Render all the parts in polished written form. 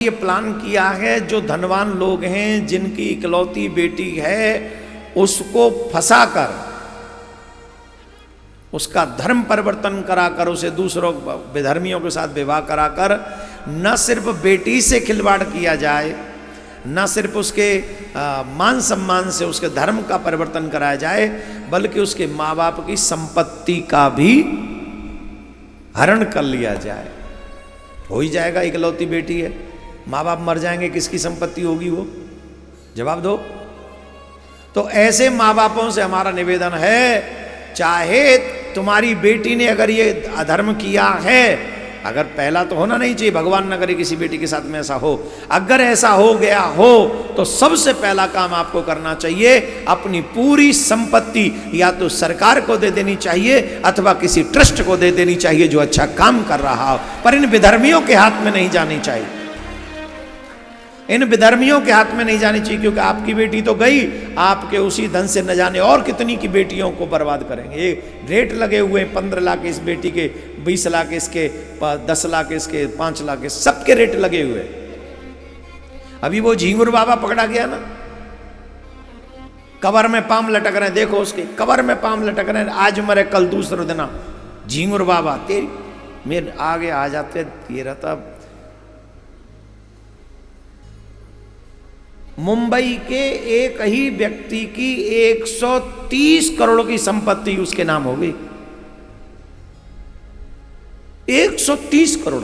ये प्लान किया है जो धनवान लोग हैं जिनकी इकलौती बेटी है उसको फंसाकर उसका धर्म परिवर्तन कराकर उसे दूसरों विधर्मियों के साथ विवाह कराकर न सिर्फ बेटी से खिलवाड़ किया जाए, न सिर्फ उसके मान सम्मान से उसके धर्म का परिवर्तन कराया जाए, बल्कि उसके माँ बाप की संपत्ति का भी हरण कर लिया जाए। हो ही जाएगा, इकलौती बेटी है, माँ बाप मर जाएंगे, किसकी संपत्ति होगी वो? जवाब दो। तो ऐसे माँ बापों से हमारा निवेदन है, चाहे तुम्हारी बेटी ने अगर ये अधर्म किया है, अगर पहला तो होना नहीं चाहिए, भगवान न करे किसी बेटी के साथ में ऐसा हो, अगर ऐसा हो गया हो तो सबसे पहला काम आपको करना चाहिए, अपनी पूरी संपत्ति या तो सरकार को दे देनी चाहिए अथवा किसी ट्रस्ट को दे देनी चाहिए जो अच्छा काम कर रहा हो, पर इन विधर्मियों के हाथ में नहीं जानी चाहिए। इन विधर्मियों के हाथ में नहीं जानी चाहिए, क्योंकि आपकी बेटी तो गई, आपके उसी धन से न जाने और कितनी की बेटियों को बर्बाद करेंगे। ये रेट लगे हुए हैं, 15 लाख इस बेटी के, 20 लाख इसके, 10 लाख इसके, 5 लाख, सबके रेट लगे हुए। अभी वो झिंगुर बाबा पकड़ा गया ना, कबर में पाम लटक रहे हैं, देखो उसके कबर में पाम लटक रहे हैं, आज मरे कल दूसरे दिन झिंगुर बाबा तेरी मेरे आगे आ जाते। ये रहता मुंबई के एक ही व्यक्ति की 130 करोड़ की संपत्ति उसके नाम हो गई। 130 करोड़।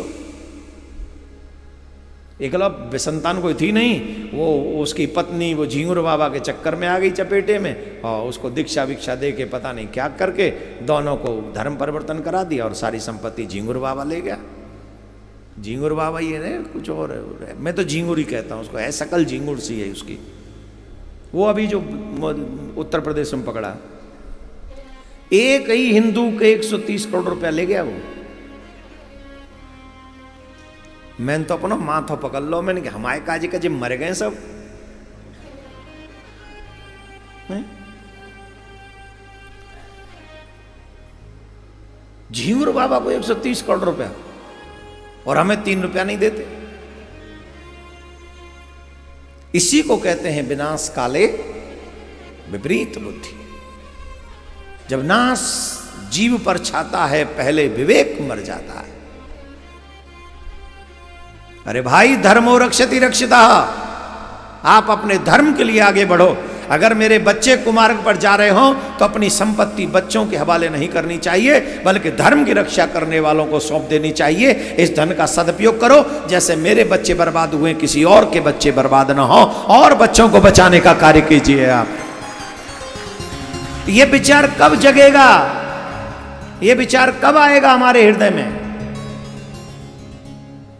एकलव्य संतान कोई थी नहीं, वो उसकी पत्नी वो झिंगुर बाबा के चक्कर में आ गई चपेटे में, और उसको दीक्षा विक्षा दे के पता नहीं क्या करके दोनों को धर्म परिवर्तन करा दिया और सारी संपत्ति झिंगुर बाबा ले गया। झिंगुर बाबा ये नहीं कुछ और है, मैं तो झिंगुर ही कहता हूँ उसको, है शकल झिंगुर सी है उसकी। वो अभी जो उत्तर प्रदेश में पकड़ा, एक ही हिंदू के 130 करोड़ रुपया ले गया वो। मैंने तो अपना माथा पकड़ लो, मैंने कहा हमारे काजी का जिम मर गए सब। झिंगुर बाबा को 130 करोड़ रुपया और हमें 3 रुपया नहीं देते। इसी को कहते हैं विनाश काले विपरीत बुद्धि। जब नाश जीव पर छाता है, पहले विवेक मर जाता है। अरे भाई, धर्मो रक्षति रक्षिता, आप अपने धर्म के लिए आगे बढ़ो। अगर मेरे बच्चे कुमार्ग पर जा रहे हों तो अपनी संपत्ति बच्चों के हवाले नहीं करनी चाहिए, बल्कि धर्म की रक्षा करने वालों को सौंप देनी चाहिए। इस धन का सदुपयोग करो, जैसे मेरे बच्चे बर्बाद हुए किसी और के बच्चे बर्बाद ना हो, और बच्चों को बचाने का कार्य कीजिए आप। ये विचार कब जगेगा, ये विचार कब आएगा हमारे हृदय में?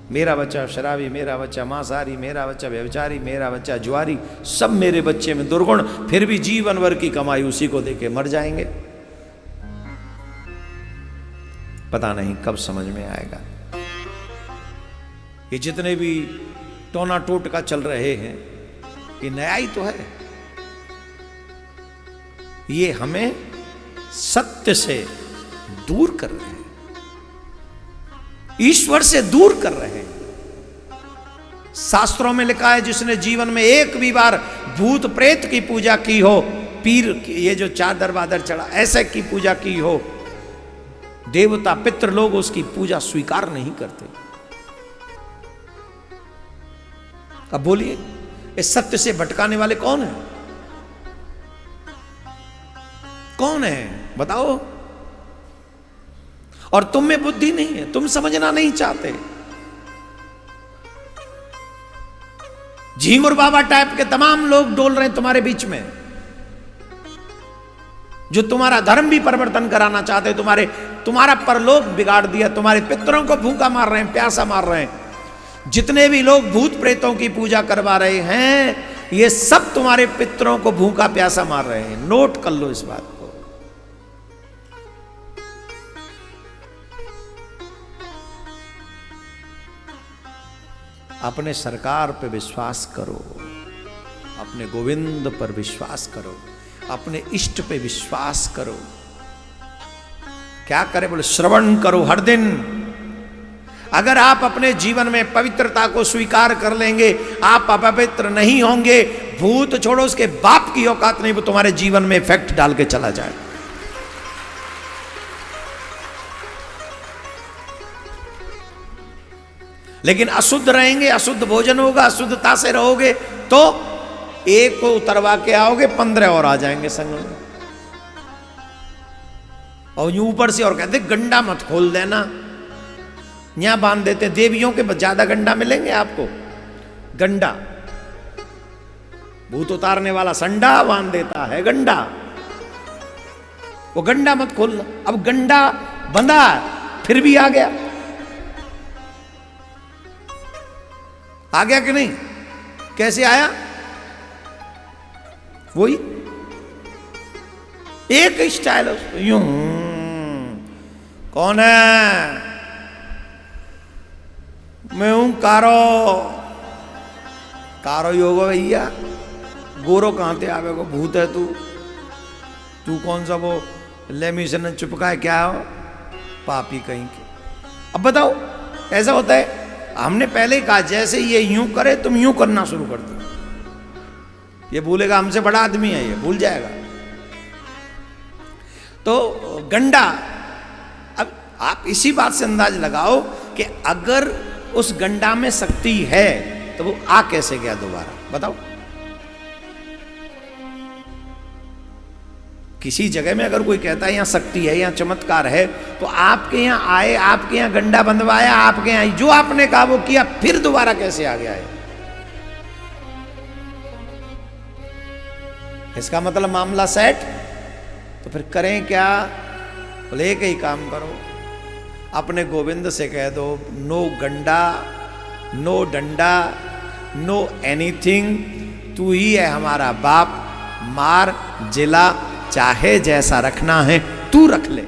मेरा बच्चा शराबी, मेरा बच्चा मांसाहारी, मेरा बच्चा व्यभिचारी, मेरा बच्चा जुआरी, सब मेरे बच्चे में दुर्गुण, फिर भी जीवन भर की कमाई उसी को देके मर जाएंगे। पता नहीं कब समझ में आएगा। ये जितने भी टोना टोटका चल रहे हैं, ये नया ही तो है। ये हमें सत्य से दूर कर रहे हैं, ईश्वर से दूर कर रहे हैं। शास्त्रों में लिखा है, जिसने जीवन में एक भी बार भूत प्रेत की पूजा की हो, पीर ये जो 4 दरवाजा चढ़ा ऐसे की पूजा की हो, देवता पितृ लोग उसकी पूजा स्वीकार नहीं करते। अब बोलिए, इस सत्य से भटकाने वाले कौन है? कौन है बताओ? और तुम में बुद्धि नहीं है, तुम समझना नहीं चाहते। झिंगुर बाबा टाइप के तमाम लोग डोल रहे हैं तुम्हारे बीच में, जो तुम्हारा धर्म भी परिवर्तन कराना चाहते हैं, तुम्हारा परलोक बिगाड़ दिया, तुम्हारे पितरों को भूखा मार रहे हैं, प्यासा मार रहे हैं। जितने भी लोग भूत प्रेतों की पूजा करवा रहे हैं, ये सब तुम्हारे पितरों को भूखा प्यासा मार रहे हैं। नोट कर लो इस बात को। अपने सरकार पे विश्वास करो, अपने गोविंद पर विश्वास करो, अपने इष्ट पे विश्वास करो। क्या करे? बोले श्रवण करो हर दिन, अगर आप अपने जीवन में पवित्रता को स्वीकार कर लेंगे, आप अपवित्र नहीं होंगे। भूत छोड़ो, उसके बाप की औकात नहीं वो तुम्हारे जीवन में इफेक्ट डाल के चला जाए। लेकिन अशुद्ध रहेंगे, अशुद्ध भोजन होगा, अशुद्धता से रहोगे तो एक को उतरवा के आओगे, 15 और आ जाएंगे संग में। और यूं ऊपर से और कहते गंडा मत खोल देना, यहां बांध देते। देवियों के ज्यादा गंडा मिलेंगे आपको। गंडा, भूत उतारने वाला संडा बांध देता है गंडा, वो गंडा मत खोलना। अब गंडा बंधा फिर भी आ गया, आ गया कि नहीं? कैसे आया? वही एक स्टाइल यूं। कौन है? मैं हूं कारो। कारो ही होगा भैया, गोरो कहां थे आवे को? भूत है तू कौन सा वो लेमी से न चुपका है क्या हो? पापी कहीं के। अब बताओ, ऐसा होता है। हमने पहले ही कहा जैसे ये यूं करे तुम यूं करना शुरू कर दो, ये भूलेगा हमसे बड़ा आदमी है, ये भूल जाएगा। तो गंडा, अब आप इसी बात से अंदाज लगाओ कि अगर उस गंडा में शक्ति है तो वो आ कैसे गया दोबारा? बताओ। किसी जगह में अगर कोई कहता है यहां शक्ति है, यहां चमत्कार है, तो आपके यहां आए, आपके यहां गंडा बंधवाया, आपके यहां जो आपने कहा वो किया, फिर दोबारा कैसे आ गया है? इसका मतलब मामला सेट। तो फिर करें क्या? बोले एक ही काम करो, अपने गोविंद से कह दो नो गंडा, नो डंडा, नो एनीथिंग, तू ही है हमारा बाप, मार जिला चाहे जैसा रखना है तू रख ले।